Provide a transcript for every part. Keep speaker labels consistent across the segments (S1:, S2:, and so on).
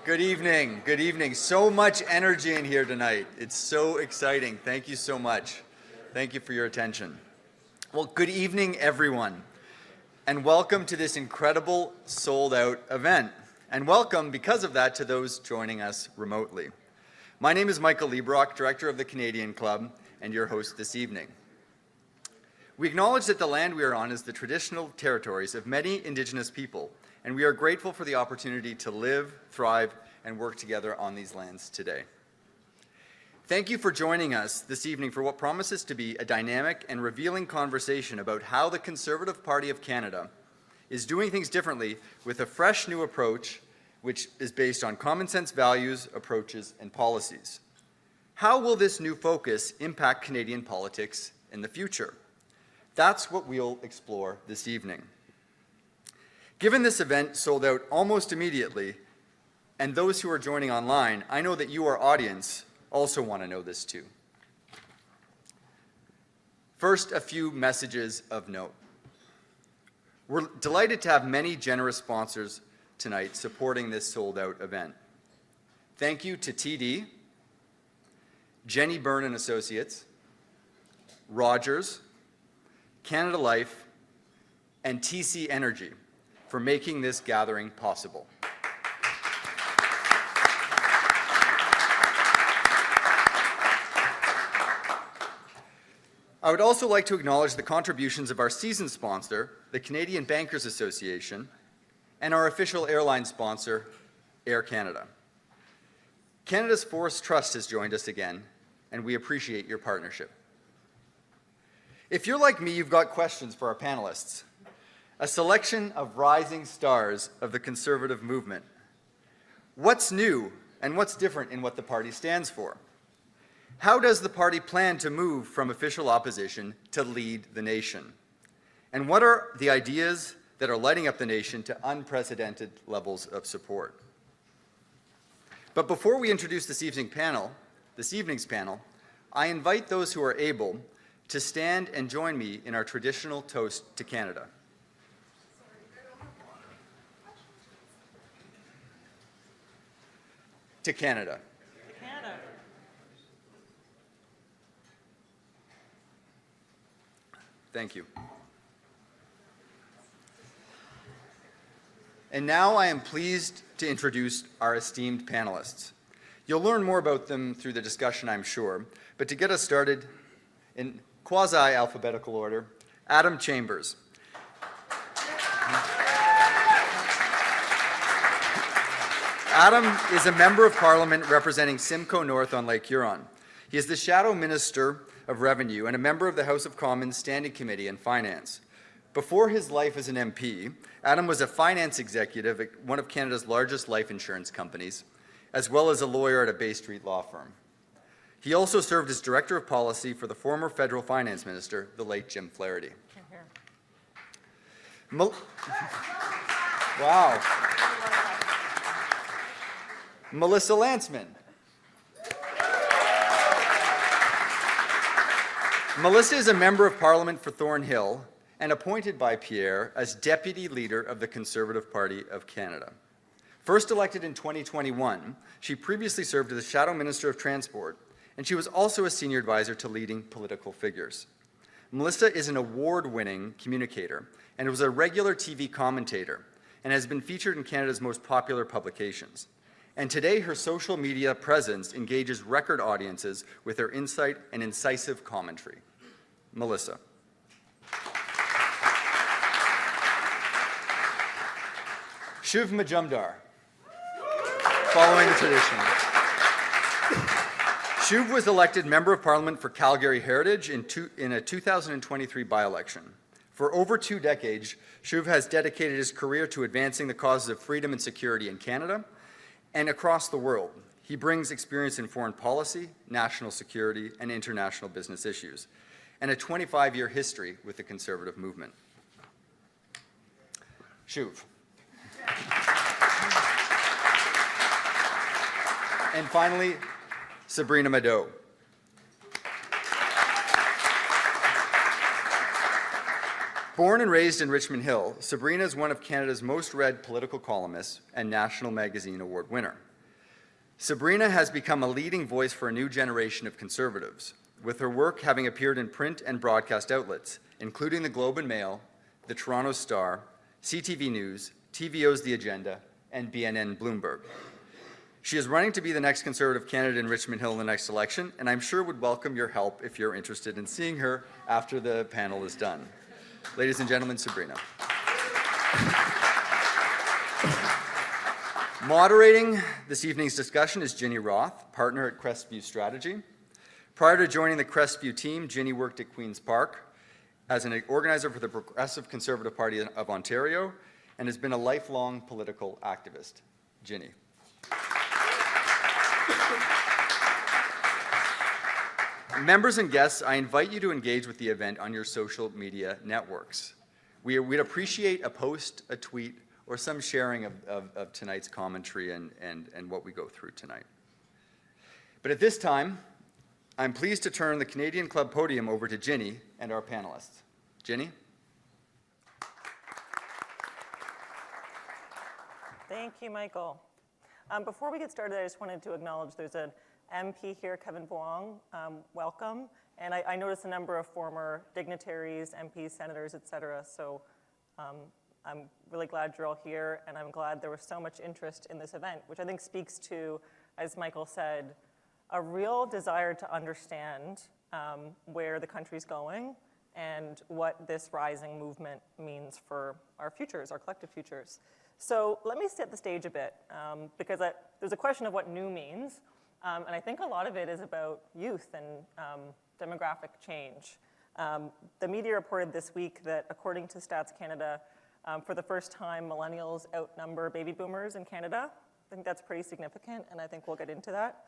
S1: Good evening. Good evening. So much energy in here tonight. It's so exciting. Thank you so much. Thank you for your attention. Well, good evening, everyone, and welcome to this incredible sold-out event. And welcome, because of that, to those joining us remotely. My name is Michael Liebrock, Director of the Canadian Club, and your host this evening. We acknowledge that the land we are on is the traditional territories of many Indigenous people, and we are grateful for the opportunity to live, thrive, and work together on these lands today. Thank you for joining us this evening for what promises to be a dynamic and revealing conversation about how the Conservative Party of Canada is doing things differently with a fresh new approach which is based on common sense values, approaches, and policies. How will this new focus impact Canadian politics in the future? That's what we'll explore this evening. Given this event sold out almost immediately, and those who are joining online, I know that you, our audience, also want to know this too. First, a few messages of note. We're delighted to have many generous sponsors tonight supporting this sold-out event. Thank you to TD, Jenny Byrne and Associates, Rogers, Canada Life, and TC Energy for making this gathering possible. I would also like to acknowledge the contributions of our season sponsor, the Canadian Bankers Association, and our official airline sponsor, Air Canada. Canada's Forest Trust has joined us again, and we appreciate your partnership. If you're like me, you've got questions for our panelists. A selection of rising stars of the Conservative movement. What's new and what's different in what the party stands for? How does the party plan to move from official opposition to lead the nation? And what are the ideas that are lighting up the nation to unprecedented levels of support? But before we introduce this evening's panel, I invite those who are able to stand and join me in our traditional toast to Canada. To Canada.
S2: Canada.
S1: Thank you. And now I am pleased to introduce our esteemed panelists. You'll learn more about them through the discussion, I'm sure, but to get us started in quasi-alphabetical order, Adam Chambers. Adam is a member of Parliament representing Simcoe North on Lake Huron. He is the Shadow Minister of Revenue and a member of the House of Commons Standing Committee on Finance. Before his life as an MP, Adam was a finance executive at one of Canada's largest life insurance companies, as well as a lawyer at a Bay Street law firm. He also served as Director of Policy for the former federal finance minister, the late Jim Flaherty. Wow. Melissa Lantsman. Melissa is a member of Parliament for Thornhill and appointed by Pierre as Deputy Leader of the Conservative Party of Canada. First elected in 2021, she previously served as the Shadow Minister of Transport, and she was also a senior advisor to leading political figures. Melissa is an award-winning communicator and was a regular TV commentator and has been featured in Canada's most popular publications. And today, her social media presence engages record audiences with her insight and incisive commentary. Melissa. Shuvaloy Majumdar. Following the tradition. Shuv was elected Member of Parliament for Calgary Heritage in a 2023 by-election. For over 2 decades, Shuv has dedicated his career to advancing the causes of freedom and security in Canada and across the world. He brings experience in foreign policy, national security, and international business issues, and a 25-year history with the Conservative movement. Shuv. And finally, Sabrina Maddeaux. Born and raised in Richmond Hill, Sabrina is one of Canada's most read political columnists and National Magazine Award winner. Sabrina has become a leading voice for a new generation of Conservatives, with her work having appeared in print and broadcast outlets, including the Globe and Mail, the Toronto Star, CTV News, TVO's The Agenda, and BNN Bloomberg. She is running to be the next Conservative candidate in Richmond Hill in the next election, and I'm sure would welcome your help if you're interested in seeing her after the panel is done. Ladies and gentlemen, Sabrina. Moderating this evening's discussion is Ginny Roth, partner at Crestview Strategies. Prior to joining the Crestview team, Ginny worked at Queen's Park as an organizer for the Progressive Conservative Party of Ontario and has been a lifelong political activist. Ginny. Members and guests, I invite you to engage with the event on your social media networks. We'd appreciate a post, a tweet, or some sharing of tonight's commentary and what we go through tonight. But at this time, I'm pleased to turn the Canadian Club podium over to Ginny and our panelists. Ginny?
S2: Thank you, Michael. Before we get started, I just wanted to acknowledge there's an MP here, Kevin Vuong. Welcome. And I noticed a number of former dignitaries, MPs, senators, et cetera. So I'm really glad you're all here, and I'm glad there was so much interest in this event, which I think speaks to, as Michael said, a real desire to understand where the country's going and what this rising movement means for our futures, our collective futures. So let me set the stage a bit, because there's a question of what new means, and I think a lot of it is about youth and demographic change. The media reported this week that, according to Stats Canada, for the first time, millennials outnumber baby boomers in Canada. I think that's pretty significant, and I think we'll get into that.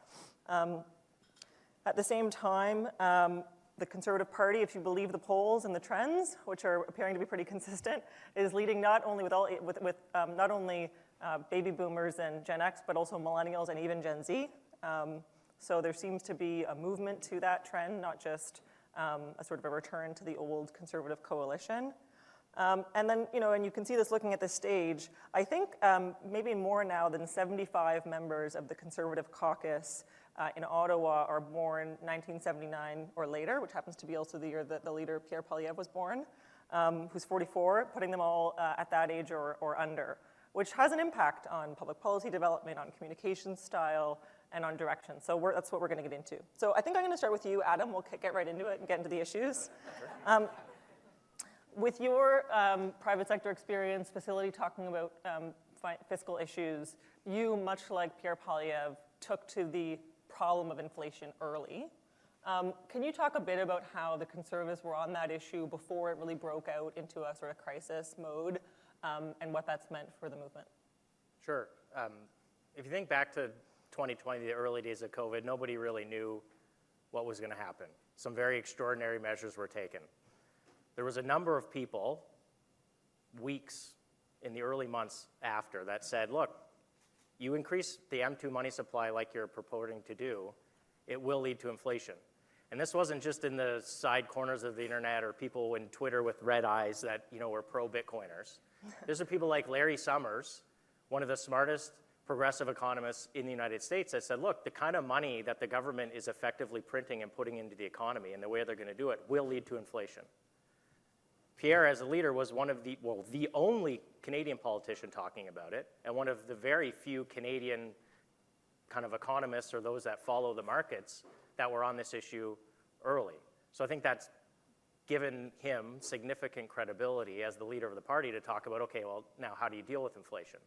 S2: At the same time, the Conservative Party, if you believe the polls and the trends, which are appearing to be pretty consistent, is leading not only with not only baby boomers and Gen X, but also millennials and even Gen Z. So there seems to be a movement to that trend, not just a sort of a return to the old Conservative coalition. And then, and you can see this looking at this stage, I think maybe more now than 75 members of the Conservative caucus in Ottawa are born 1979 or later, which happens to be also the year that the leader, Pierre Poilievre, was born, who's 44, putting them all at that age or under, which has an impact on public policy development, on communication style, and on direction. So that's what we're going to get into. So I think I'm going to start with you, Adam. We'll get right into it and get into the issues. With your private sector experience, facility talking about fiscal issues, you, much like Pierre Poilievre, took to the problem of inflation early. Can you talk a bit about how the Conservatives were on that issue before it really broke out into a sort of crisis mode, and what that's meant for the movement?
S3: Sure. If you think back to 2020, the early days of COVID, nobody really knew what was going to happen. Some very extraordinary measures were taken. There was a number of people, weeks in the early months after, that said, look, you increase the M2 money supply like you're purporting to do, it will lead to inflation. And this wasn't just in the side corners of the internet or people in Twitter with red eyes that were pro-Bitcoiners. These are people like Larry Summers, one of the smartest progressive economists in the United States, that said, look, the kind of money that the government is effectively printing and putting into the economy and the way they're going to do it will lead to inflation. Pierre, as a leader, was one of the only Canadian politician talking about it, and one of the very few Canadian kind of economists or those that follow the markets that were on this issue early. So I think that's given him significant credibility as the leader of the party to talk about, okay, well, now how do you deal with inflation?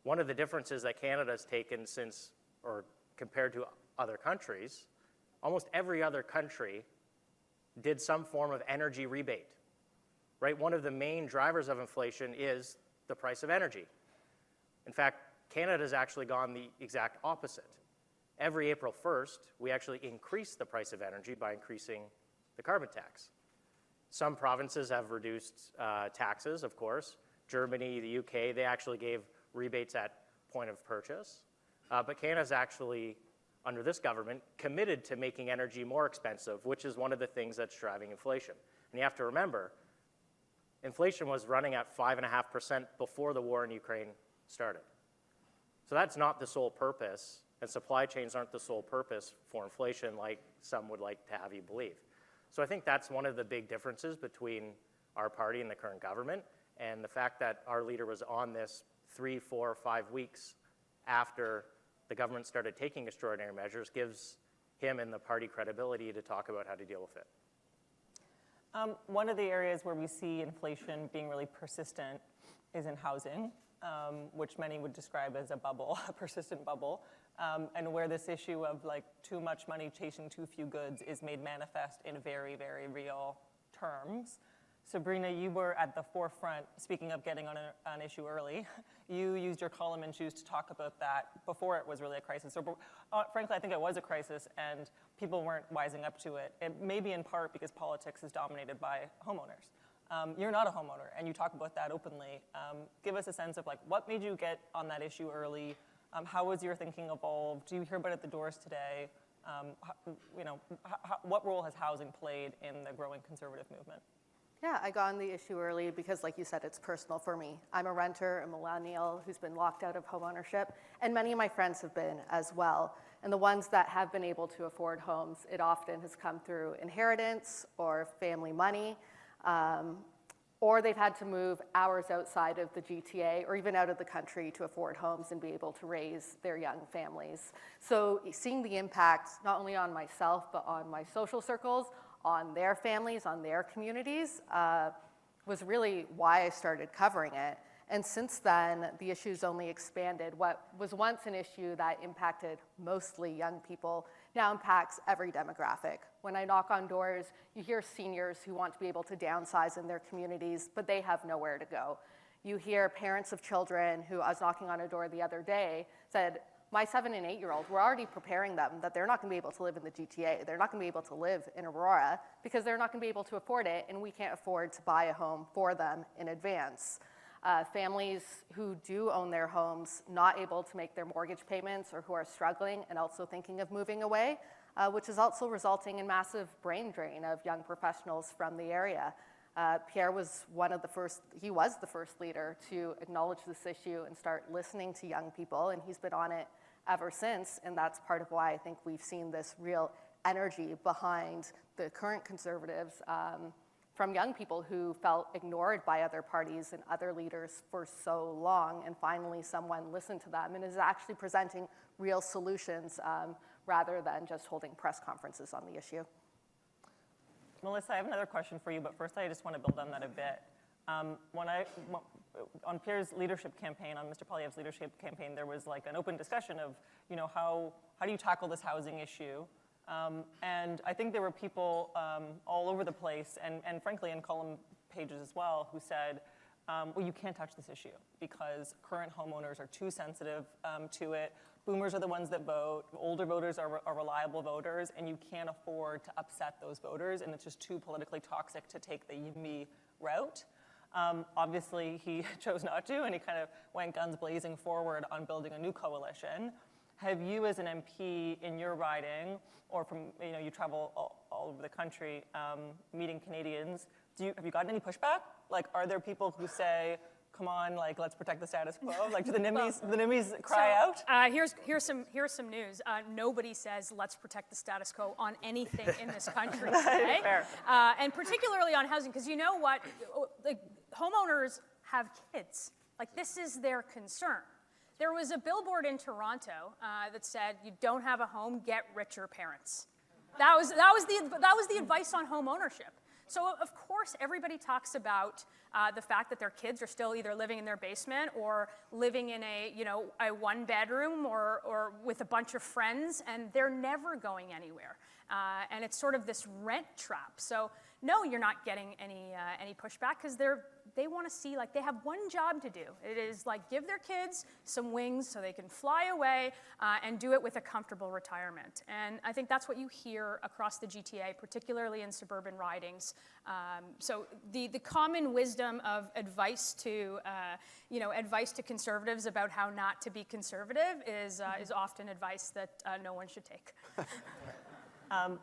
S3: One of the differences that Canada's taken since, or compared to other countries, almost every other country did some form of energy rebate. Right? One of the main drivers of inflation is the price of energy. In fact, Canada's actually gone the exact opposite. Every April 1st, we actually increase the price of energy by increasing the carbon tax. Some provinces have reduced taxes, of course. Germany, the UK, they actually gave rebates at point of purchase. But Canada's actually, under this government, committed to making energy more expensive, which is one of the things that's driving inflation. And you have to remember, inflation was running at 5.5% before the war in Ukraine started. So that's not the sole purpose And supply chains aren't the sole purpose for inflation like some would like to have you believe. So I think that's one of the big differences between our party and the current government, and the fact that our leader was on this 3, 4, 5 weeks after the government started taking extraordinary measures gives him and the party credibility to talk about how to deal with it.
S2: One of the areas where we see inflation being really persistent is in housing, which many would describe as a bubble, a persistent bubble, and where this issue of like too much money chasing too few goods is made manifest in very, very real terms. Sabrina, you were at the forefront, speaking of getting on an issue early. You used your column in Shoes to talk about that before it was really a crisis. So, frankly, I think it was a crisis, and people weren't wising up to it. It may be in part because politics is dominated by homeowners. You're not a homeowner, and you talk about that openly. Give us a sense of like what made you get on that issue early. How has your thinking evolved? Do you hear about it at the doors today? What role has housing played in the growing conservative movement?
S4: Yeah, I got on the issue early because, like you said, it's personal for me. I'm a renter, a millennial who's been locked out of homeownership, and many of my friends have been as well. And the ones that have been able to afford homes, it often has come through inheritance or family money, or they've had to move hours outside of the GTA or even out of the country to afford homes and be able to raise their young families. So seeing the impact not only on myself, but on my social circles, on their families, on their communities, was really why I started covering it. And since then, the issue's only expanded. What was once an issue that impacted mostly young people now impacts every demographic. When I knock on doors, you hear seniors who want to be able to downsize in their communities, but they have nowhere to go. You hear parents of children who, I was knocking on a door the other day, said, my 7 and 8-year-old, we're already preparing them that they're not going to be able to live in the GTA. They're not going to be able to live in Aurora because they're not going to be able to afford it, and we can't afford to buy a home for them in advance. Families who do own their homes, not able to make their mortgage payments or who are struggling and also thinking of moving away, which is also resulting in massive brain drain of young professionals from the area. Pierre was he was the first leader to acknowledge this issue and start listening to young people, and he's been on it ever since, and that's part of why I think we've seen this real energy behind the current Conservatives from young people who felt ignored by other parties and other leaders for so long, and finally someone listened to them and is actually presenting real solutions rather than just holding press conferences on the issue.
S2: Melissa, I have another question for you, but first I just want to build on that a bit. On Pierre's leadership campaign, on Mr. Poilievre's leadership campaign, there was like an open discussion of, how do you tackle this housing issue? And I think there were people all over the place, and frankly in column pages as well, who said, well, you can't touch this issue because current homeowners are too sensitive to it. Boomers are the ones that vote. Older voters are reliable voters, and you can't afford to upset those voters, and it's just too politically toxic to take the YIMBY route. Obviously, he chose not to, and he kind of went guns blazing forward on building a new coalition. Have you, as an MP in your riding, or from, you travel all over the country meeting Canadians, have you gotten any pushback? Like, are there people who say, come on, like, let's protect the status quo? Like, do the NIMBYs cry out?
S5: Here's some news. Nobody says let's protect the status quo on anything in this country today.
S2: Fair.
S5: And particularly on housing, because you know what? Like, homeowners have kids. Like, this is their concern. There was a billboard in Toronto that said, "You don't have a home, get richer parents." That was the advice on home ownership. So of course everybody talks about the fact that their kids are still either living in their basement or living in a one bedroom or with a bunch of friends, and they're never going anywhere. And it's sort of this rent trap. So no, you're not getting any pushback because they want to see, like, they have one job to do. It is like give their kids some wings so they can fly away and do it with a comfortable retirement. And I think that's what you hear across the GTA, particularly in suburban ridings. So the common wisdom of advice to conservatives about how not to be conservative is often advice that no one should take.
S2: I'm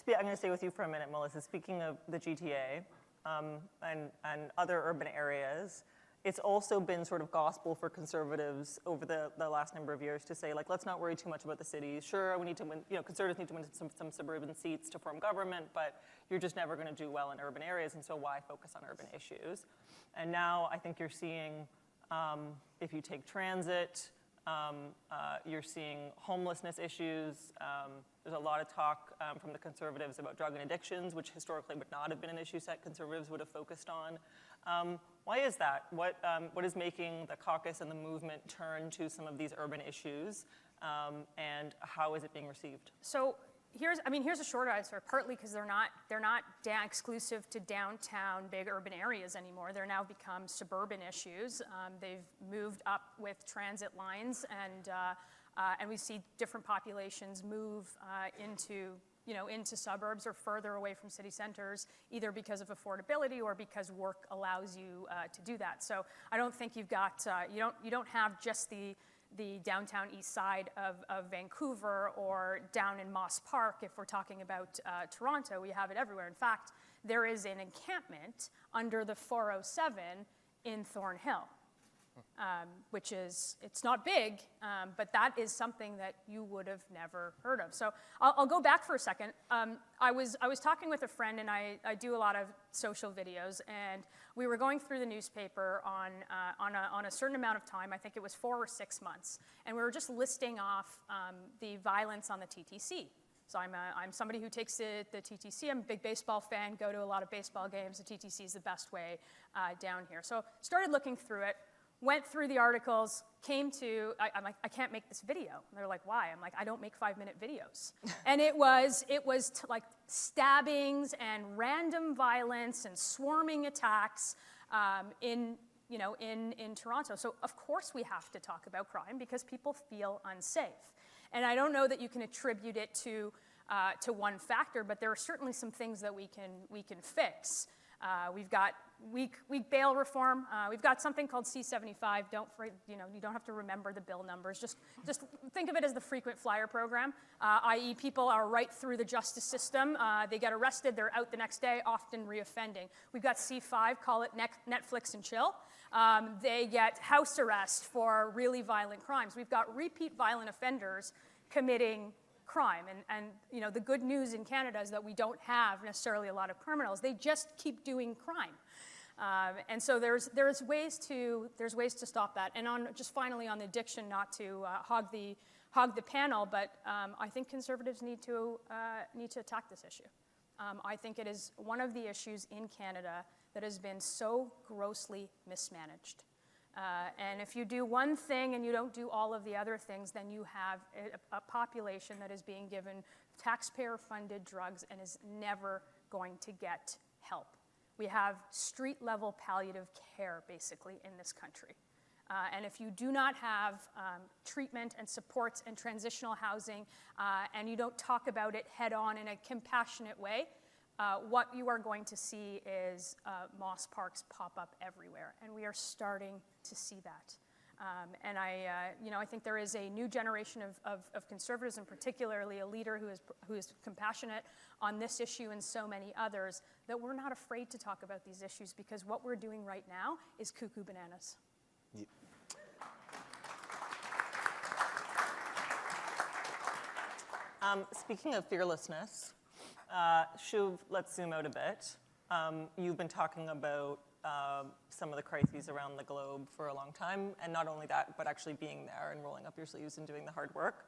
S2: going to stay with you for a minute, Melissa. Speaking of the GTA and other urban areas, it's also been sort of gospel for conservatives over the last number of years to say, like, let's not worry too much about the cities. Sure, we need to win, conservatives need to win some suburban seats to form government, but you're just never going to do well in urban areas, and so why focus on urban issues? And now I think you're seeing, if you take transit, you're seeing homelessness issues. There's a lot of talk from the conservatives about drug and addictions, which historically would not have been an issue set conservatives would have focused on. Why is that? What is making the caucus and the movement turn to some of these urban issues, and how is it being received?
S5: So here's a short answer, partly because they're not exclusive to downtown big urban areas anymore. They're now become suburban issues. They've moved up with transit lines, and we see different populations move into suburbs or further away from city centers, either because of affordability or because work allows you to do that. So I don't think you've got you don't have just the downtown east side of Vancouver or down in Moss Park. If we're talking about Toronto, we have it everywhere. In fact, there is an encampment under the 407 in Thornhill, which it's not big, but that is something that you would have never heard of. So I'll go back for a second. I was talking with a friend, and I do a lot of social videos, and we were going through the newspaper on a certain amount of time. I think it was 4 or 6 months, and we were just listing off the violence on the TTC. So I'm somebody who takes the TTC. I'm a big baseball fan, go to a lot of baseball games. The TTC is the best way down here. So started looking through it, went through the articles, came to, I'm like, I can't make this video. And they're like, why? I'm like, I don't make 5-minute videos. And it was like stabbings and random violence and swarming attacks in Toronto. So of course we have to talk about crime because people feel unsafe. And I don't know that you can attribute it to one factor, but there are certainly some things that we can fix. We've got weak bail reform. We've got something called C-75. You don't have to remember the bill numbers. Just think of it as the frequent flyer program, i.e. people are right through the justice system. They get arrested, they're out the next day, often reoffending. We've got C-5, call it Netflix and chill. They get house arrest for really violent crimes. We've got repeat violent offenders committing crime. And the good news in Canada is that we don't have necessarily a lot of criminals. They just keep doing crime. And so there's ways to stop that. And finally on addiction, not to hog the panel, but I think conservatives need to attack this issue. I think it is one of the issues in Canada that has been so grossly mismanaged. And if you do one thing and you don't do all of the other things, then you have a population that is being given taxpayer-funded drugs and is never going to get help. We have street-level palliative care, basically, in this country. And if you do not have treatment and supports and transitional housing, and you don't talk about it head-on in a compassionate way, what you are going to see is Moss Parks pop up everywhere, and we are starting to see that. And I think there is a new generation of conservatives, and particularly a leader who is compassionate on this issue and so many others, that we're not afraid to talk about these issues because what we're doing right now is cuckoo bananas.
S1: Yep.
S2: Speaking of fearlessness, Shuv, let's zoom out a bit. You've been talking about some of the crises around the globe for a long time, and not only that, but actually being there and rolling up your sleeves and doing the hard work.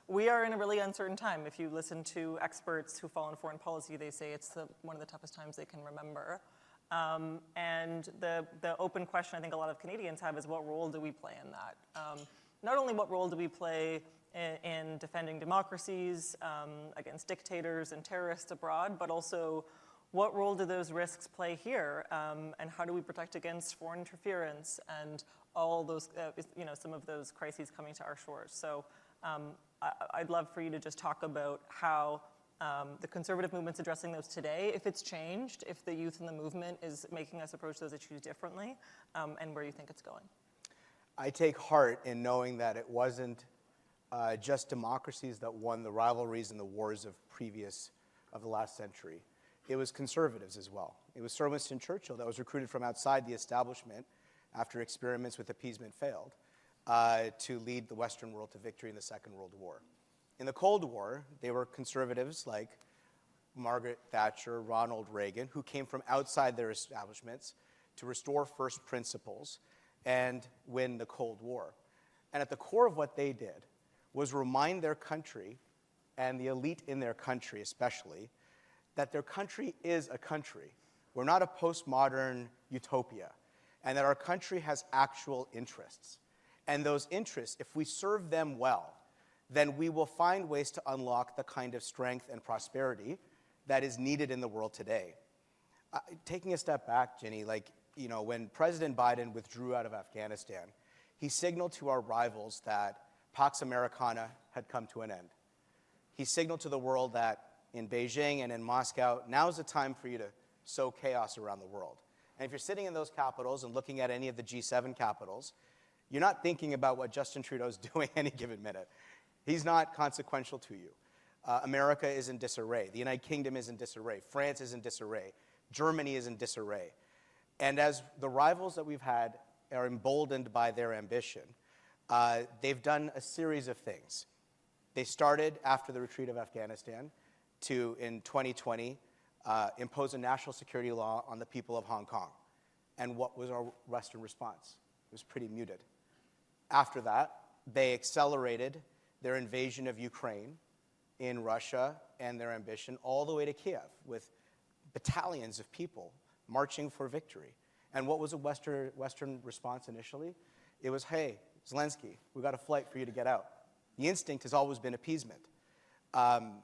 S2: We are in a really uncertain time. If you listen to experts who follow in foreign policy, they say it's one of the toughest times they can remember. And the open question I think a lot of Canadians have is what role do we play in that? Not only what role do we play in defending democracies against dictators and terrorists abroad, but also what role do those risks play here, and how do we protect against foreign interference and all those, some of those crises coming to our shores? So I'd love for you to just talk about how the conservative movement's addressing those today, if it's changed, if the youth in the movement is making us approach those issues differently, and where you think it's going.
S6: I take heart in knowing that it wasn't just democracies that won the rivalries and the wars of the last century. It was conservatives as well. It was Sir Winston Churchill that was recruited from outside the establishment after experiments with appeasement failed, to lead the Western world to victory in the Second World War. In the Cold War, they were conservatives like Margaret Thatcher, Ronald Reagan, who came from outside their establishments to restore first principles and win the Cold War. And at the core of what they did was remind their country, and the elite in their country especially, that their country is a country. We're not a postmodern utopia, and that our country has actual interests. And those interests, if we serve them well, then we will find ways to unlock the kind of strength and prosperity that is needed in the world today. Taking a step back, Ginny, when President Biden withdrew out of Afghanistan, he signaled to our rivals that Pax Americana had come to an end. He signaled to the world that in Beijing and in Moscow, now's the time for you to sow chaos around the world. And if you're sitting in those capitals and looking at any of the G7 capitals, you're not thinking about what Justin Trudeau's doing any given minute. He's not consequential to you. America is in disarray. The United Kingdom is in disarray. France is in disarray. Germany is in disarray. And as the rivals that we've had are emboldened by their ambition, they've done a series of things. They started after the retreat of Afghanistan to, in 2020, impose a national security law on the people of Hong Kong. And what was our Western response? It was pretty muted. After that, they accelerated their invasion of Ukraine in Russia and their ambition all the way to Kiev with battalions of people marching for victory. And what was a Western response initially? It was, hey, Zelensky, we got a flight for you to get out. The instinct has always been appeasement. And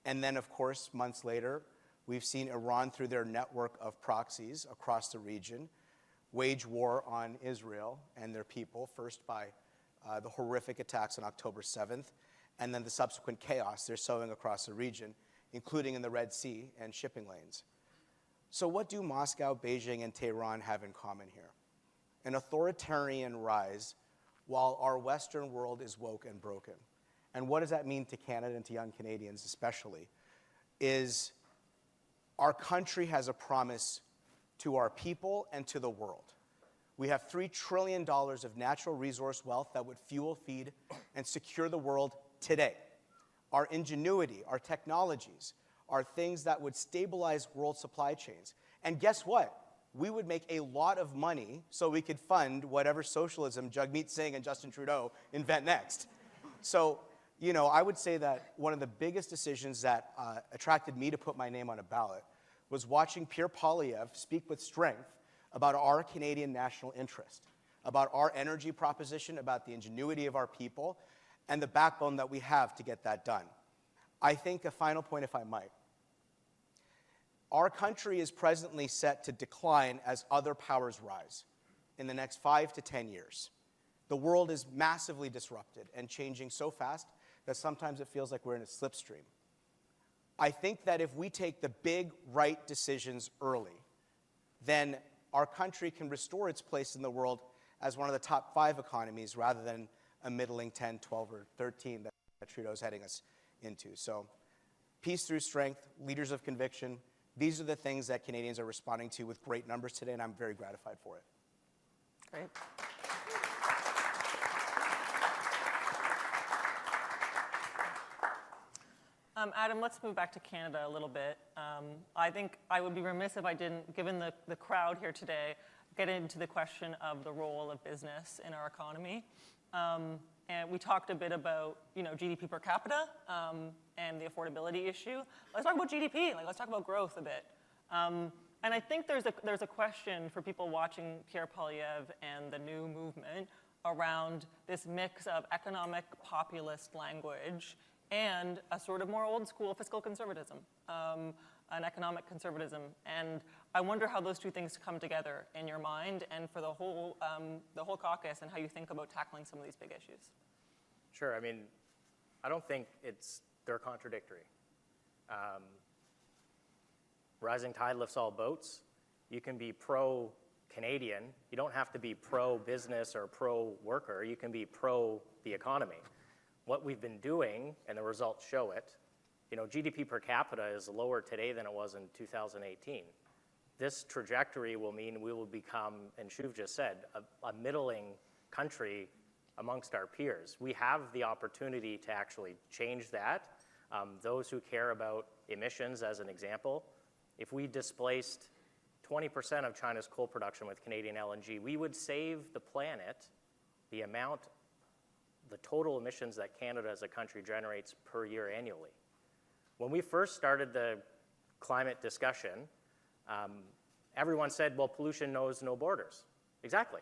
S6: then, of course, months later, we've seen Iran, through their network of proxies across the region, wage war on Israel and their people, first by the horrific attacks on October 7th, and then the subsequent chaos they're sowing across the region, including in the Red Sea and shipping lanes. So what do Moscow, Beijing, and Tehran have in common here? An authoritarian rise while our Western world is woke and broken. And what does that mean to Canada and to young Canadians especially? Is our country has a promise to our people and to the world. We have $3 trillion of natural resource wealth that would fuel, feed, and secure the world today. Our ingenuity, our technologies, are things that would stabilize world supply chains. And guess what? We would make a lot of money so we could fund whatever socialism Jagmeet Singh and Justin Trudeau invent next. So, I would say that one of the biggest decisions that attracted me to put my name on a ballot was watching Pierre Poilievre speak with strength about our Canadian national interest, about our energy proposition, about the ingenuity of our people, and the backbone that we have to get that done. I think a final point, if I might. Our country is presently set to decline as other powers rise in the next 5 to 10 years. The world is massively disrupted and changing so fast that sometimes it feels like we're in a slipstream. I think that if we take the big right decisions early, then our country can restore its place in the world as one of the top 5 economies rather than a middling 10, 12, or 13 that Trudeau's heading us into. So peace through strength, leaders of conviction, these are the things that Canadians are responding to with great numbers today, and I'm very gratified for it.
S2: Great. Adam, let's move back to Canada a little bit. I think I would be remiss if I didn't, given the crowd here today, get into the question of the role of business in our economy. And we talked a bit about, GDP per capita and the affordability issue. Let's talk about GDP. Let's talk about growth a bit. And I think there's a question for people watching Pierre Poilievre and the new movement around this mix of economic populist language and a sort of more old school fiscal conservatism, an economic conservatism. And I wonder how those two things come together in your mind and for the whole caucus and how you think about tackling some of these big issues.
S3: Sure. I don't think they're contradictory. Rising tide lifts all boats. You can be pro-Canadian. You don't have to be pro-business or pro-worker. You can be pro the economy. What we've been doing, and the results show it, GDP per capita is lower today than it was in 2018. this trajectory will mean we will become, and Shuv just said, a middling country amongst our peers. We have the opportunity to actually change that. Those who care about emissions, as an example, if we displaced 20% of China's coal production with Canadian LNG, we would save the planet the total emissions that Canada as a country generates per year annually. When we first started the climate discussion, everyone said, well, pollution knows no borders. Exactly.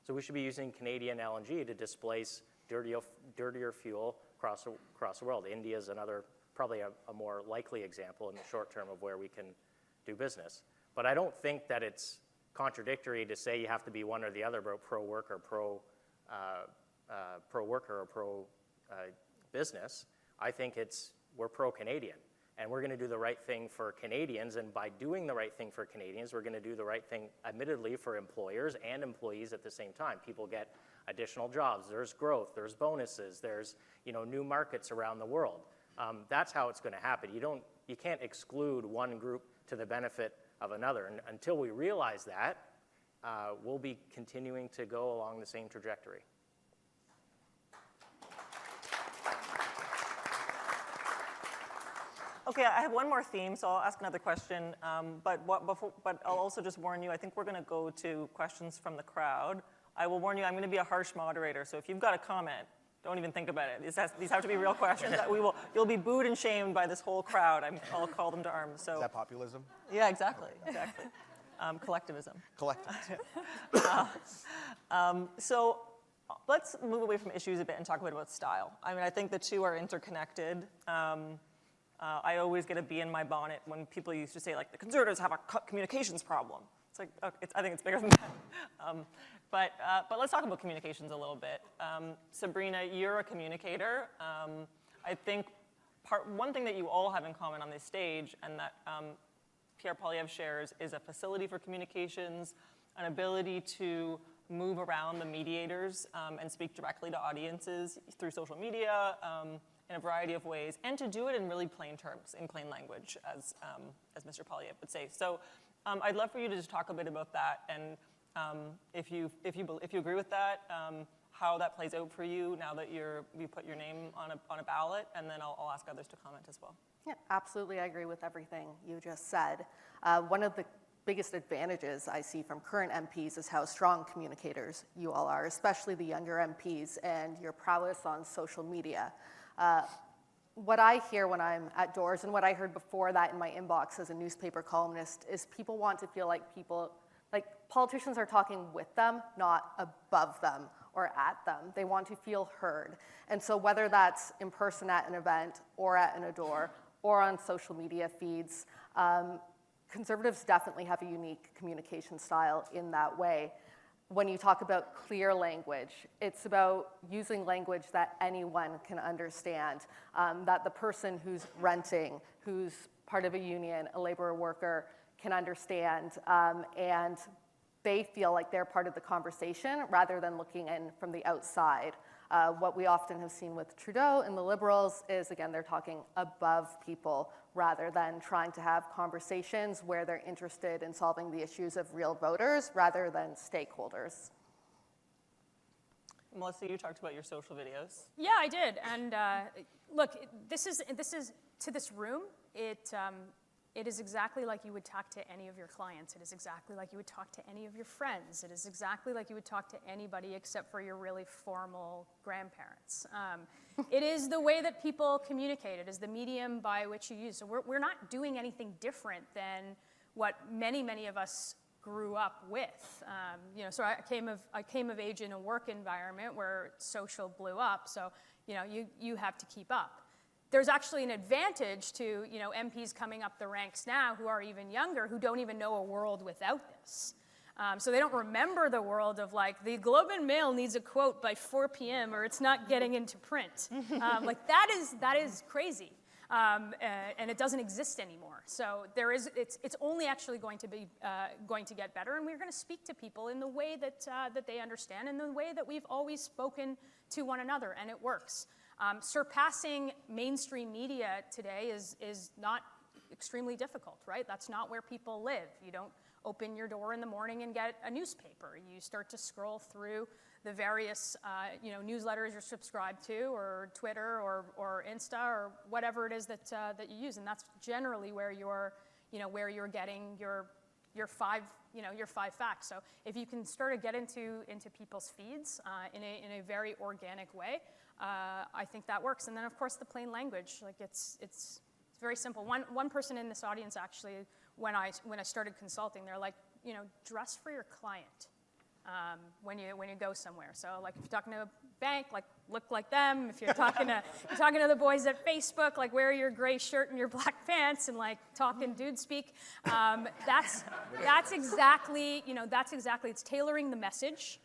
S3: So we should be using Canadian LNG to displace dirtier fuel across the world. India is another, probably a more likely example in the short term of where we can do business. But I don't think that it's contradictory to say you have to be one or the other, but pro-work or pro-worker or pro-business. I think we're pro-Canadian, and we're going to do the right thing for Canadians, and by doing the right thing for Canadians, we're going to do the right thing, admittedly, for employers and employees at the same time. People get additional jobs, there's growth, there's bonuses, there's new markets around the world. That's how it's going to happen. You can't exclude one group to the benefit of another, and until we realize that, we'll be continuing to go along the same trajectory.
S2: Okay, I have one more theme, so I'll ask another question. But I'll also just warn you, I think we're going to go to questions from the crowd. I will warn you, I'm going to be a harsh moderator, so if you've got a comment, don't even think about it. These have to be real questions. You'll be booed and shamed by this whole crowd. I'll call them to arms. So.
S6: Is that populism?
S2: Yeah, exactly. Collectivism.
S6: Collectivism.
S2: So let's move away from issues a bit and talk a bit about style. I mean, I think the two are interconnected. I always get a bee in my bonnet when people used to say, like, the Conservatives have a communications problem. It's like, I think it's bigger than that. But let's talk about communications a little bit. Sabrina, you're a communicator. I think one thing that you all have in common on this stage, and that Pierre Poilievre shares, is a facility for communications, an ability to move around the mediators and speak directly to audiences through social media in a variety of ways, and to do it in really plain terms, in plain language, as Mr. Poilievre would say. So I'd love for you to just talk a bit about that, and if you agree with that, how that plays out for you now that you put your name on a ballot, and then I'll ask others to comment as well.
S4: Yeah, absolutely. I agree with everything you just said. One of the biggest advantages I see from current MPs is how strong communicators you all are, especially the younger MPs, and your prowess on social media. What I hear when I'm at doors, and what I heard before that in my inbox as a newspaper columnist, is people want to feel like politicians are talking with them, not above them or at them. They want to feel heard. And so whether that's in person at an event or at a door or on social media feeds, Conservatives definitely have a unique communication style in that way. When you talk about clear language, it's about using language that anyone can understand, that the person who's renting, who's part of a union, a labor worker, can understand, and they feel like they're part of the conversation rather than looking in from the outside. What we often have seen with Trudeau and the Liberals is, again, they're talking above people rather than trying to have conversations where they're interested in solving the issues of real voters rather than stakeholders.
S2: Melissa, you talked about your social videos.
S5: Yeah, I did. And look, this is to this room. It is exactly like you would talk to any of your clients. It is exactly like you would talk to any of your friends. It is exactly like you would talk to anybody except for your really formal grandparents. It is the way that people communicate. It is the medium by which you use. So we're not doing anything different than what many of us grew up with. So I came of age in a work environment where social blew up. So you have to keep up. There's actually an advantage to MPs coming up the ranks now who are even younger, who don't even know a world without this. So they don't remember the world of like, the Globe and Mail needs a quote by 4 p.m. or it's not getting into print. That is crazy. And it doesn't exist anymore. So it's only actually going to get better, and we're going to speak to people in the way that they understand, and the way that we've always spoken to one another, and it works. Surpassing mainstream media today is not extremely difficult, right? That's not where people live. You don't open your door in the morning and get a newspaper. You start to scroll through the various newsletters you're subscribed to, or Twitter, or Insta, or whatever it is that you use, and that's generally where you're getting your five facts. So if you can start to get into people's feeds in a very organic way, I think that works. And then of course the plain language, like it's very simple. One person in this audience actually, when I started consulting, they're like, dress for your client when you go somewhere. So like if you're talking to a bank, like look like them. If you're talking to the boys at Facebook, like wear your gray shirt and your black pants and like talking dude speak. That's exactly it's tailoring the message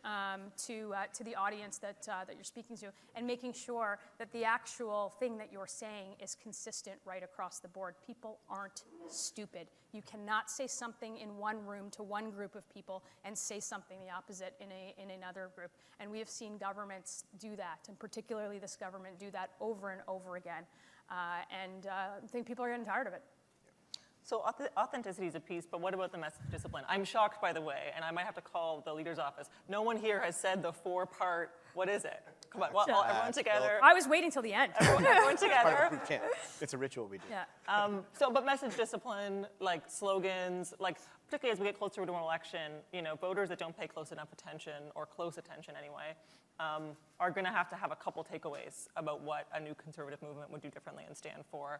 S5: to the audience that you're speaking to, and making sure that the actual thing that you're saying is consistent right across the board. People aren't stupid. You cannot say something in one room to one group of people and say something the opposite in another group. And we have seen governments do that, and particularly this government do that over and over again. And I think people are getting tired of it.
S2: So authenticity is a piece, but what about the message discipline? I'm shocked, by the way, and I might have to call the leader's office. No one here has said the 4-part, what is it? Come on, well, everyone together.
S5: I was waiting till the end.
S2: Everyone together.
S6: We can't. It's a ritual we do.
S5: Yeah.
S2: But message discipline, like slogans, like particularly as we get closer to an election, voters that don't pay close enough attention, or close attention anyway, are going to have a couple takeaways about what a new conservative movement would do differently and stand for.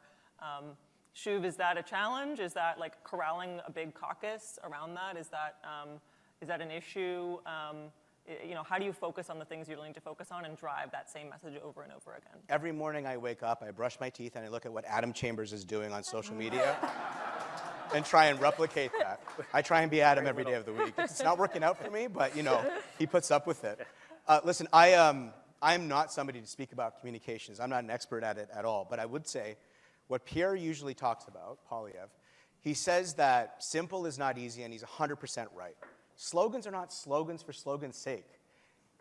S2: Shuv, is that a challenge? Is that like corralling a big caucus around that? Is that an issue? How do you focus on the things you're willing to focus on and drive that same message over and over again?
S6: Every morning I wake up, I brush my teeth, and I look at what Adam Chambers is doing on social media and try and replicate that. I try and be Adam every day of the week. It's not working out for me, but he puts up with it. Listen, I'm not somebody to speak about communications. I'm not an expert at it at all, but I would say what Pierre usually talks about, Polyev, he says that simple is not easy, and he's 100% right. Slogans are not slogans for slogan's sake.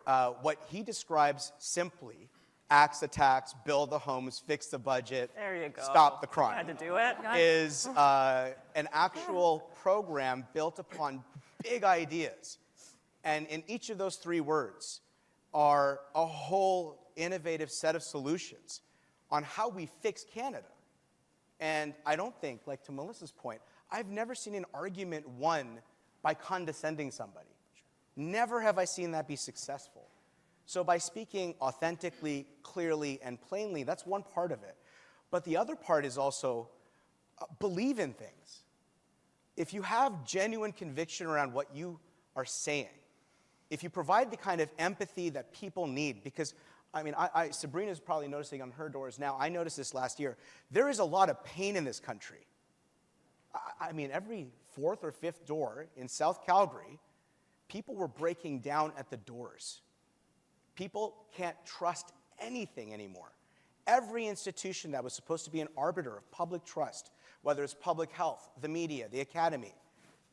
S6: What he describes simply, axe the tax, build the homes, fix the budget,
S2: there you go.
S6: Stop the crime,
S2: I had to do it.
S6: is an actual program built upon big ideas. And in each of those 3 words are a whole innovative set of solutions on how we fix Canada. And I don't think, like to Melissa's point, I've never seen an argument won by condescending somebody. Never have I seen that be successful. So by speaking authentically, clearly, and plainly, that's one part of it. But the other part is also believe in things. If you have genuine conviction around what you are saying, if you provide the kind of empathy that people need, because Sabrina's probably noticing on her doors now, I noticed this last year, there is a lot of pain in this country. Every 4th or 5th door in South Calgary, people were breaking down at the doors. People can't trust anything anymore. Every institution that was supposed to be an arbiter of public trust, whether it's public health, the media, the academy,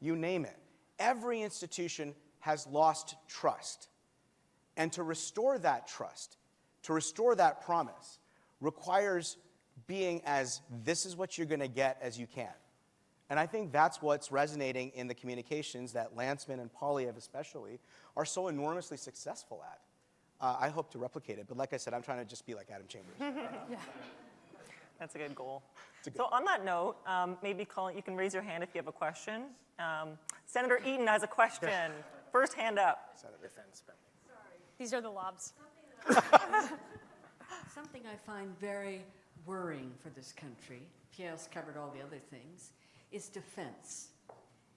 S6: you name it, every institution has lost trust. And to restore that trust, to restore that promise, requires being as this is what you're going to get as you can. And I think that's what's resonating in the communications that Lantsman and Polyev especially are so enormously successful at. I hope to replicate it, but like I said, I'm trying to just be like Adam Chambers.
S2: Yeah. That's a good goal. So on that note, maybe Colin, you can raise your hand if you have a question. Senator Eaton has a question. First hand up.
S3: Defense spending.
S5: These are the lobs.
S7: Something I find very worrying for this country, Pierre's covered all the other things, is defense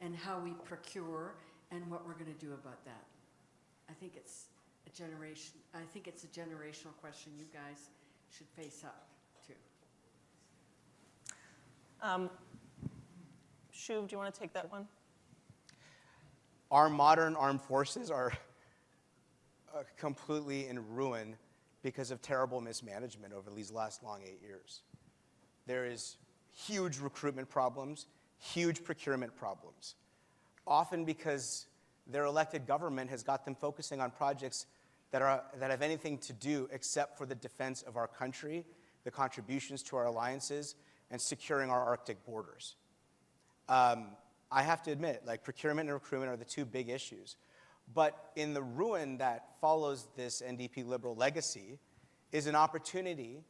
S7: and how we procure and what we're going to do about that. I think it's a generational question you guys should face up to.
S2: Shuv, do you want to take that one?
S6: Our modern armed forces are completely in ruin because of terrible mismanagement over these last long 8 years. There is huge recruitment problems, huge procurement problems, often because their elected government has got them focusing on projects that have anything to do except for the defense of our country, the contributions to our alliances, and securing our Arctic borders. I have to admit, like, procurement and recruitment are the two big issues. But in the ruin that follows this NDP Liberal legacy is an opportunity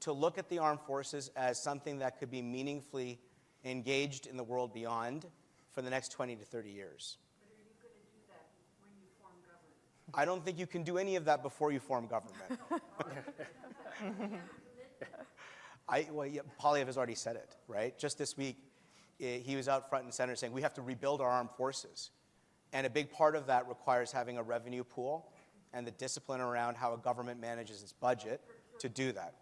S6: to look at the armed forces as something that could be meaningfully engaged in the world beyond for the next 20 to 30 years.
S7: But are you going to do that when you form government?
S6: I don't think you can do any of that before you form government. Polyev has already said it, right? Just this week, he was out front and center saying we have to rebuild our armed forces. And a big part of that requires having a revenue pool and the discipline around how a government manages its budget to do that.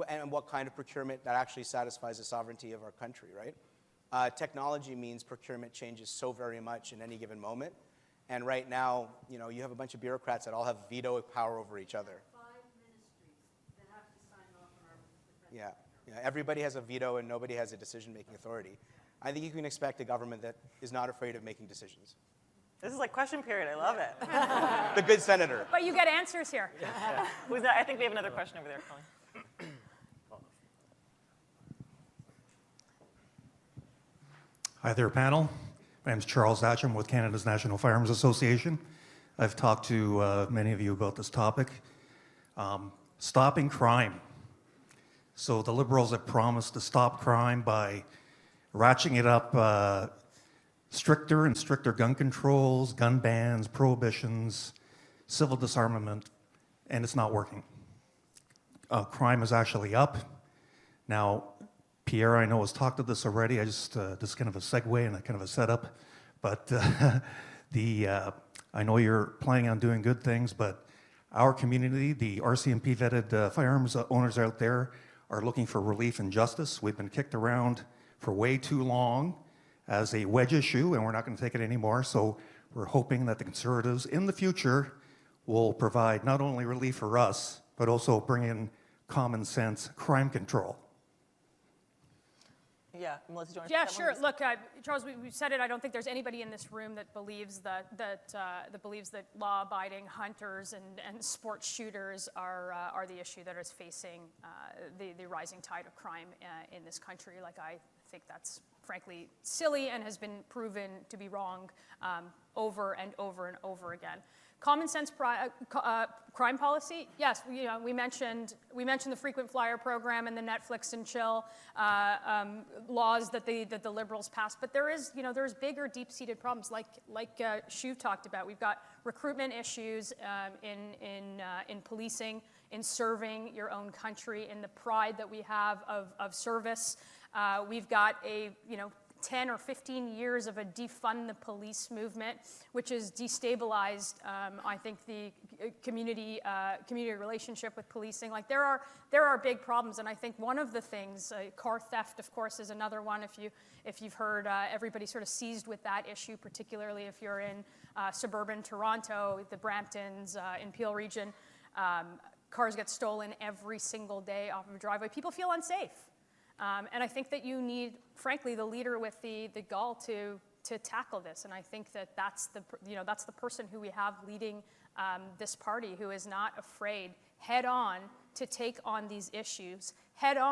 S6: And what kind of procurement that actually satisfies the sovereignty of our country, right? Technology means procurement changes so very much in any given moment. And right now, you know, you have a bunch of bureaucrats that all have veto power over each other.
S7: 5 ministries that have to sign off on our defense.
S6: Yeah, everybody has a veto and nobody has a decision-making authority. I think you can expect a government that is not afraid of making decisions.
S2: This is like question period. I love it.
S6: The good senator.
S5: But you get answers here.
S2: Who's that? I think we have another question over there, Colleen.
S8: Hi there, panel. My name is Charles Thatcher. I'm with Canada's National Firearms Association. I've talked to many of you about this topic. Stopping crime. So the Liberals have promised to stop crime by ratcheting it up stricter and stricter gun controls, gun bans, prohibitions, civil disarmament, and it's not working. Crime is actually up. Now, Pierre, I know, has talked to this already. I just, this is kind of a segue and a kind of a setup. But I know you're planning on doing good things, but our community, the RCMP vetted firearms owners out there, are looking for relief and justice. We've been kicked around for way too long as a wedge issue, and we're not going to take it anymore. So we're hoping that the Conservatives in the future will provide not only relief for us, but also bring in common sense crime control.
S2: Yeah, Melissa, do you want to
S5: Yeah,
S2: take that one?
S5: sure. Look, Charles, we said it. I don't think there's anybody in this room that believes that law-abiding hunters and sports shooters are the issue that is facing the rising tide of crime in this country. Like, I think that's frankly silly and has been proven to be wrong over and over and over again. Common sense crime policy, yes. We mentioned the frequent flyer program and the Netflix and chill laws that the Liberals passed. But there's bigger, deep-seated problems like Shuv talked about. We've got recruitment issues in policing, in serving your own country, in the pride that we have of service. We've got 10 or 15 years of a defund the police movement, which has destabilized, I think, the community relationship with policing. Like, there are big problems, and I think one of the things, car theft, of course, is another one. If you've heard, everybody sort of seized with that issue, particularly if you're in suburban Toronto, the Bramptons, in Peel region. Cars get stolen every single day off of a driveway. People feel unsafe. And I think that you need, frankly, the leader with the gall to tackle this. And I think that's the person who we have leading this party, who is not afraid head on to take on these issues, and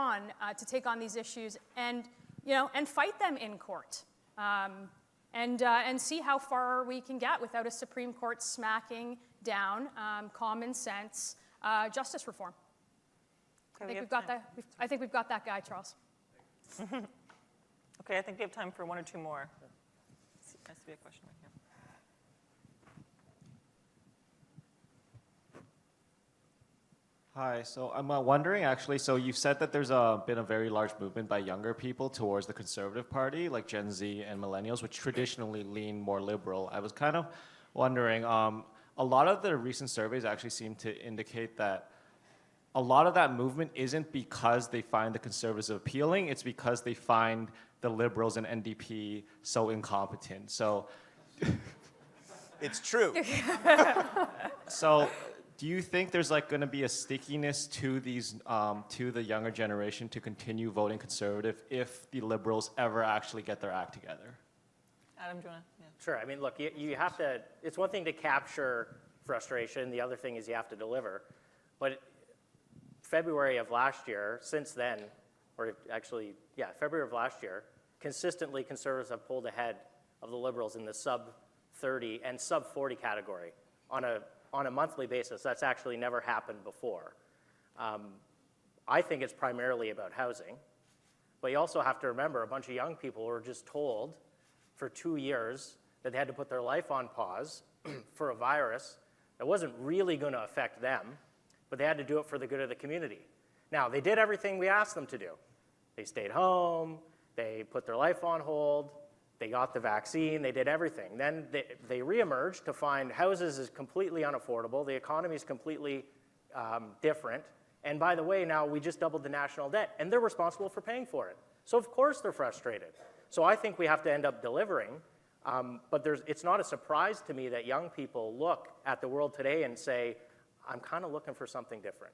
S5: fight them in court, and see how far we can get without a Supreme Court smacking down common sense justice reform. I think we've got that guy, Charles.
S2: Okay, I think we have time for one or two more. There has to be a question right here.
S9: Hi, so I'm wondering actually, so you've said that there's been a very large movement by younger people towards the Conservative Party, like Gen Z and millennials, which traditionally lean more liberal. I was kind of wondering, a lot of the recent surveys actually seem to indicate that a lot of that movement isn't because they find the Conservatives appealing, it's because they find the Liberals and NDP so incompetent. So
S6: It's true.
S9: So do you think there's like going to be a stickiness to these, to the younger generation to continue voting Conservative if the Liberals ever actually get their act together?
S2: Adam, do you want to? Yeah.
S3: Sure. I mean, look, you have to, it's one thing to capture frustration. The other thing is you have to deliver. But February of last year, since then, or actually, yeah, February of last year, consistently conservatives have pulled ahead of the Liberals in the sub 30 and sub 40 category on a monthly basis. That's actually never happened before. I think it's primarily about housing, but you also have to remember a bunch of young people were just told for 2 years that they had to put their life on pause for a virus that wasn't really going to affect them, but they had to do it for the good of the community. Now, they did everything we asked them to do. They stayed home, they put their life on hold, they got the vaccine, they did everything. Then they reemerged to find houses is completely unaffordable, the economy is completely different, and by the way, now we just doubled the national debt, and they're responsible for paying for it. So of course they're frustrated. So I think we have to end up delivering, but it's not a surprise to me that young people look at the world today and say, I'm kind of looking for something different.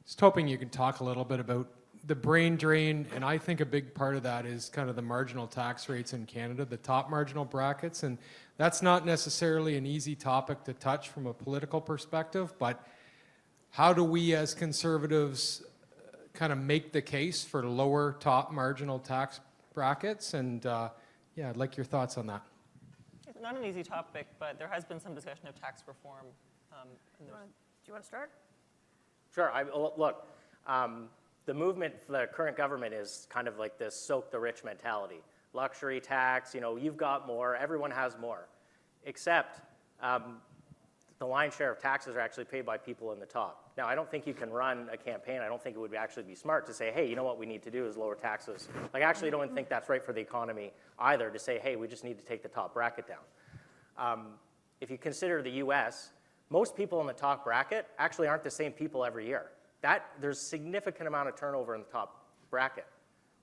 S10: Just hoping you can talk a little bit about the brain drain, and I think a big part of that is kind of the marginal tax rates in Canada, the top marginal brackets, and that's not necessarily an easy topic to touch from a political perspective, but how do we as Conservatives kind of make the case for lower top marginal tax brackets? And yeah, I'd like your thoughts on that.
S2: It's not an easy topic, but there has been some discussion of tax reform.
S5: Do you want to start?
S3: Sure. Look, the movement for the current government is kind of like this soak the rich mentality. Luxury tax, you've got more, everyone has more. Except the lion's share of taxes are actually paid by people in the top. Now, I don't think you can run a campaign. I don't think it would actually be smart to say, hey, you know what we need to do is lower taxes. Like, I actually don't think that's right for the economy either, to say, hey, we just need to take the top bracket down. If you consider the US, most people in the top bracket actually aren't the same people every year. There's significant amount of turnover in the top bracket.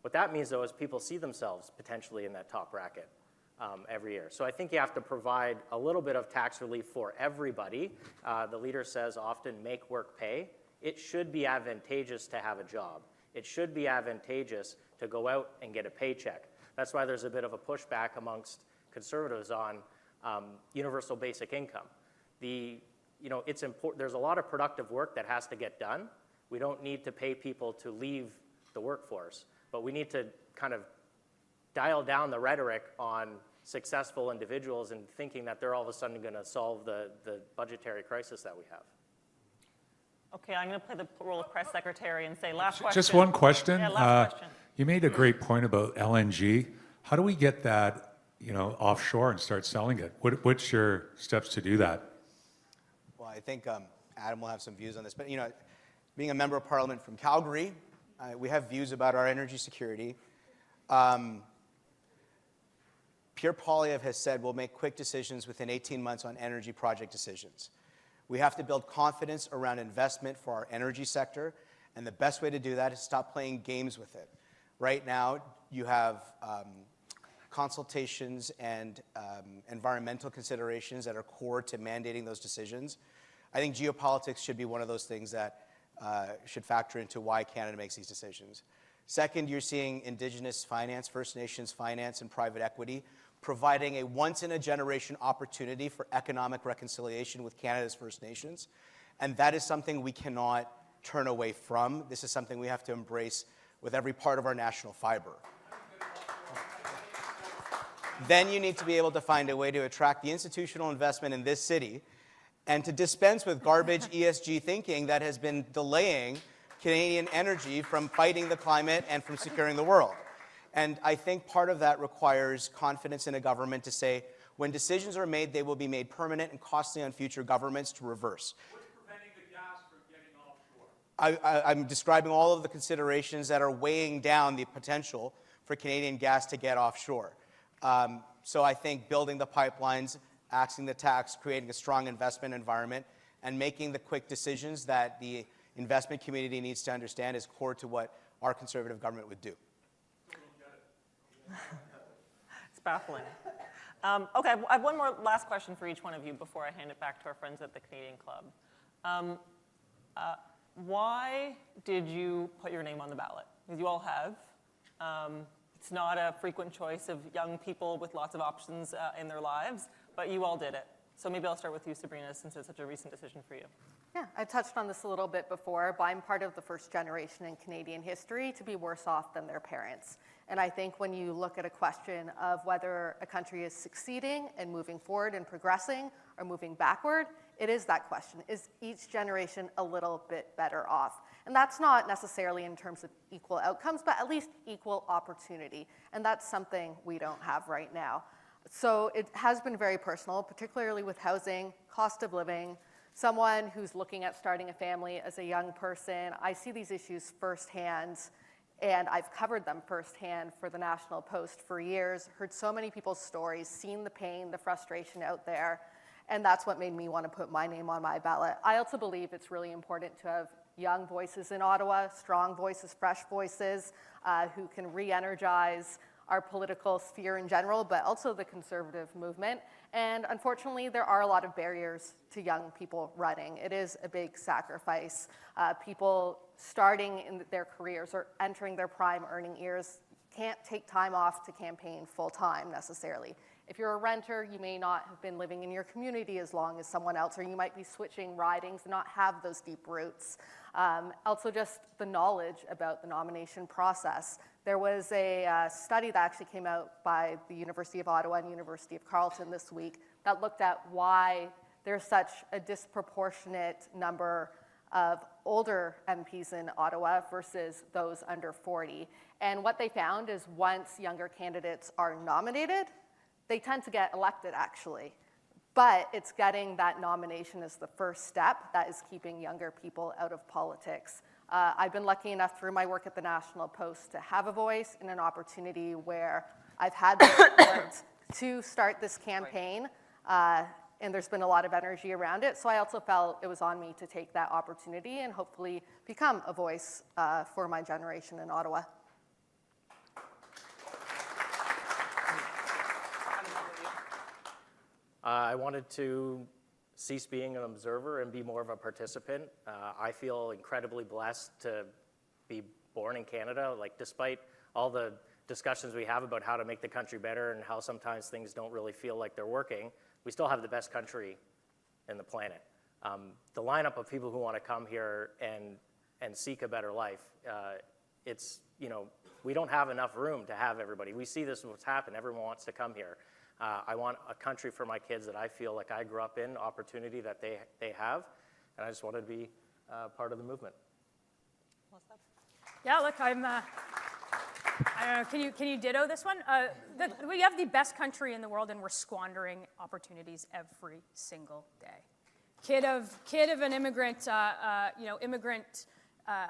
S3: What that means, though, is people see themselves potentially in that top bracket every year. So I think you have to provide a little bit of tax relief for everybody. The leader says often, make work pay. It should be advantageous to have a job. It should be advantageous to go out and get a paycheck. That's why there's a bit of a pushback amongst Conservatives on universal basic income. It's important. There's a lot of productive work that has to get done. We don't need to pay people to leave the workforce, but we need to kind of dial down the rhetoric on successful individuals and thinking that they're all of a sudden going to solve the budgetary crisis that we have.
S2: Okay, I'm going to play the role of press secretary and say last question.
S11: Just one question.
S2: Yeah, last question.
S11: You made a great point about LNG. How do we get that, offshore and start selling it? What's your steps to do that?
S6: Well, I think Adam will have some views on this, but being a member of Parliament from Calgary, we have views about our energy security. Pierre Poilievre has said we'll make quick decisions within 18 months on energy project decisions. We have to build confidence around investment for our energy sector, and the best way to do that is stop playing games with it. Right now, you have consultations and environmental considerations that are core to mandating those decisions. I think geopolitics should be one of those things that should factor into why Canada makes these decisions. Second, you're seeing Indigenous finance, First Nations finance, and private equity providing a once-in-a-generation opportunity for economic reconciliation with Canada's First Nations. And that is something we cannot turn away from. This is something we have to embrace with every part of our national fiber. Then you need to be able to find a way to attract the institutional investment in this city and to dispense with garbage ESG thinking that has been delaying Canadian energy from fighting the climate and from securing the world. And I think part of that requires confidence in a government to say, when decisions are made, they will be made permanent and costly on future governments to reverse.
S11: What's preventing the gas from getting offshore?
S6: I'm describing all of the considerations that are weighing down the potential for Canadian gas to get offshore. So I think building the pipelines, axing the tax, creating a strong investment environment, and making the quick decisions that the investment community needs to understand is core to what our Conservative government would do.
S2: It's baffling. Okay, I have one more last question for each one of you before I hand it back to our friends at the Canadian Club. Why did you put your name on the ballot? Because you all have. It's not a frequent choice of young people with lots of options in their lives, but you all did it. So maybe I'll start with you, Sabrina, since it's such a recent decision for you.
S4: Yeah, I touched on this a little bit before, but I'm part of the first generation in Canadian history to be worse off than their parents. And I think when you look at a question of whether a country is succeeding and moving forward and progressing or moving backward, it is that question. Is each generation a little bit better off? And that's not necessarily in terms of equal outcomes, but at least equal opportunity. And that's something we don't have right now. So it has been very personal, particularly with housing, cost of living. Someone who's looking at starting a family as a young person, I see these issues firsthand, and I've covered them firsthand for the National Post for years, heard so many people's stories, seen the pain, the frustration out there, and that's what made me want to put my name on my ballot. I also believe it's really important to have young voices in Ottawa, strong voices, fresh voices, who can re-energize our political sphere in general, but also the Conservative movement. And unfortunately, there are a lot of barriers to young people running. It is a big sacrifice. People starting in their careers or entering their prime earning years can't take time off to campaign full time necessarily. If you're a renter, you may not have been living in your community as long as someone else, or you might be switching ridings and not have those deep roots. Also just the knowledge about the nomination process. There was a study that actually came out by the University of Ottawa and University of Carleton this week that looked at why there's such a disproportionate number of older MPs in Ottawa versus those under 40. And what they found is once younger candidates are nominated, they tend to get elected, actually. But it's getting that nomination as the first step that is keeping younger people out of politics. I've been lucky enough through my work at the National Post to have a voice and an opportunity where I've had the support to start this campaign, and there's been a lot of energy around it. So I also felt it was on me to take that opportunity and hopefully become a voice for my generation in Ottawa.
S3: I wanted to cease being an observer and be more of a participant. I feel incredibly blessed to be born in Canada. Like, despite all the discussions we have about how to make the country better and how sometimes things don't really feel like they're working, we still have the best country in the planet. The lineup of people who want to come here and seek a better life, it's, you know, we don't have enough room to have everybody. We see this what's happened. Everyone wants to come here. I want a country for my kids that I feel like I grew up in, opportunity that they have, and I just wanted to be part of the movement.
S5: Yeah, look, I don't know, can you ditto this one? We have the best country in the world, and we're squandering opportunities every single day. Kid of an immigrant,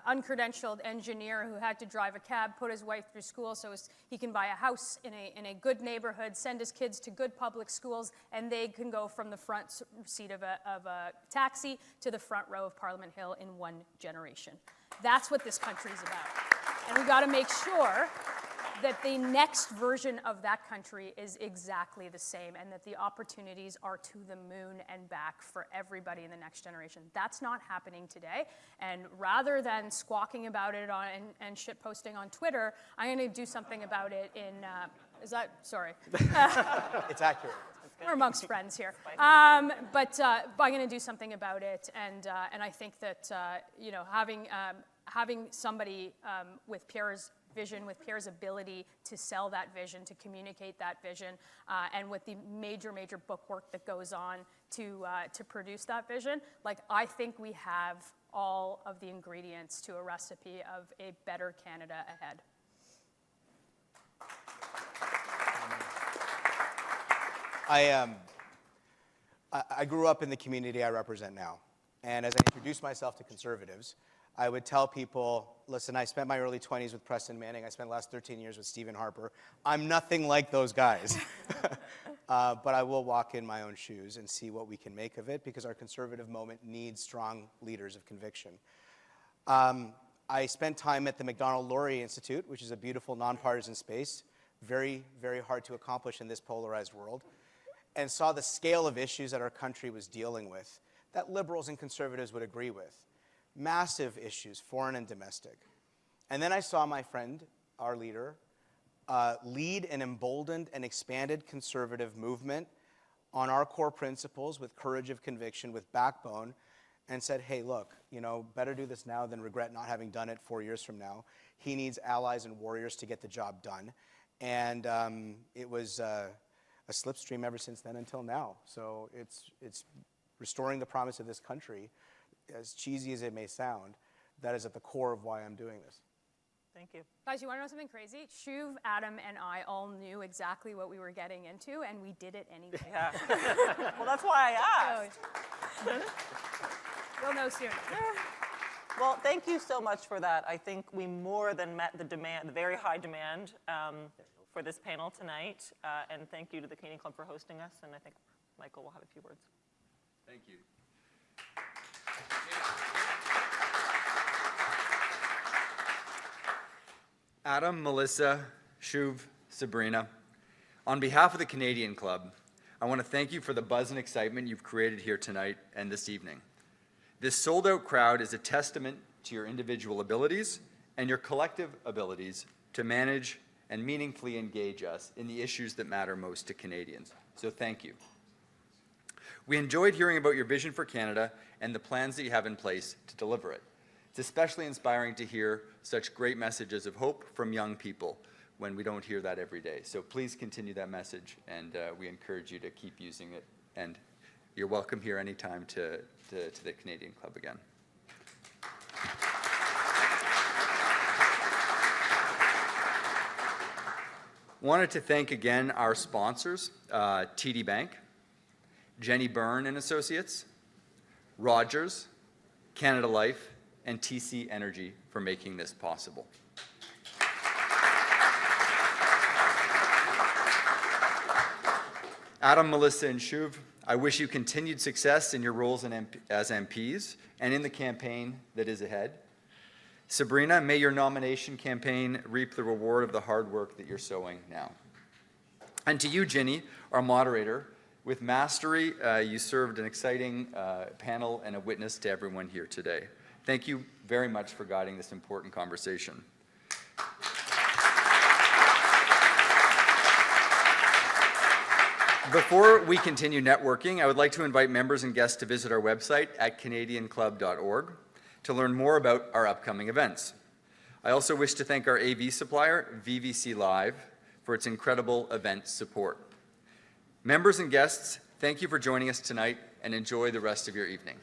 S5: uncredentialed engineer who had to drive a cab, put his wife through school so he can buy a house in a good neighborhood, send his kids to good public schools, and they can go from the front seat of a taxi to the front row of Parliament Hill in one generation. That's what this country is about. And we've got to make sure that the next version of that country is exactly the same, and that the opportunities are to the moon and back for everybody in the next generation. That's not happening today, and rather than squawking about it and shit posting on Twitter, I'm going to do something about it in, sorry.
S6: It's accurate.
S5: We're amongst friends here. But I'm going to do something about it, and I think that, having somebody with Pierre's vision, with Pierre's ability to sell that vision, to communicate that vision, and with the major book work that goes on to produce that vision, like, I think we have all of the ingredients to a recipe of a better Canada ahead.
S6: I grew up in the community I represent now, and as I introduced myself to Conservatives, I would tell people, listen, I spent my early 20s with Preston Manning. I spent the last 13 years with Stephen Harper. I'm nothing like those guys. But I will walk in my own shoes and see what we can make of it, because our Conservative moment needs strong leaders of conviction. I spent time at the Macdonald-Laurier Institute, which is a beautiful nonpartisan space, very, very hard to accomplish in this polarized world, and saw the scale of issues that our country was dealing with that liberals and conservatives would agree with. Massive issues, foreign and domestic. And then I saw my friend, our leader, lead an emboldened and expanded conservative movement on our core principles with courage of conviction, with backbone, and said, hey, look, better do this now than regret not having done it 4 years from now. He needs allies and warriors to get the job done. And it was a slipstream ever since then until now. So it's restoring the promise of this country, as cheesy as it may sound, that is at the core of why I'm doing this.
S2: Thank you.
S5: Guys, you want to know something crazy? Shuv, Adam, and I all knew exactly what we were getting into, and we did it anyway.
S2: Yeah. Well, that's why I asked.
S5: You'll know soon.
S2: Well, thank you so much for that. I think we more than met the demand, the very high demand for this panel tonight. And thank you to the Canadian Club for hosting us. And I think Michael will have a few words.
S1: Thank you. Adam, Melissa, Shuv, Sabrina, on behalf of the Canadian Club, I want to thank you for the buzz and excitement you've created here tonight and this evening. This sold-out crowd is a testament to your individual abilities and your collective abilities to manage and meaningfully engage us in the issues that matter most to Canadians. So thank you. We enjoyed hearing about your vision for Canada and the plans that you have in place to deliver it. It's especially inspiring to hear such great messages of hope from young people when we don't hear that every day. So please continue that message, and we encourage you to keep using it. And you're welcome here anytime to the Canadian Club again. Wanted to thank again our sponsors, TD Bank, Jenny Byrne and Associates, Rogers, Canada Life, and TC Energy for making this possible. Adam, Melissa, and Shuv, I wish you continued success in your roles as MPs and in the campaign that is ahead. Sabrina, may your nomination campaign reap the reward of the hard work that you're sowing now. And to you, Ginny, our moderator, with mastery, you served an exciting panel and a witness to everyone here today. Thank you very much for guiding this important conversation. Before we continue networking, I would like to invite members and guests to visit our website at canadianclub.org to learn more about our upcoming events. I also wish to thank our AV supplier, VVC Live, for its incredible event support. Members and guests, thank you for joining us tonight, and enjoy the rest of your evening.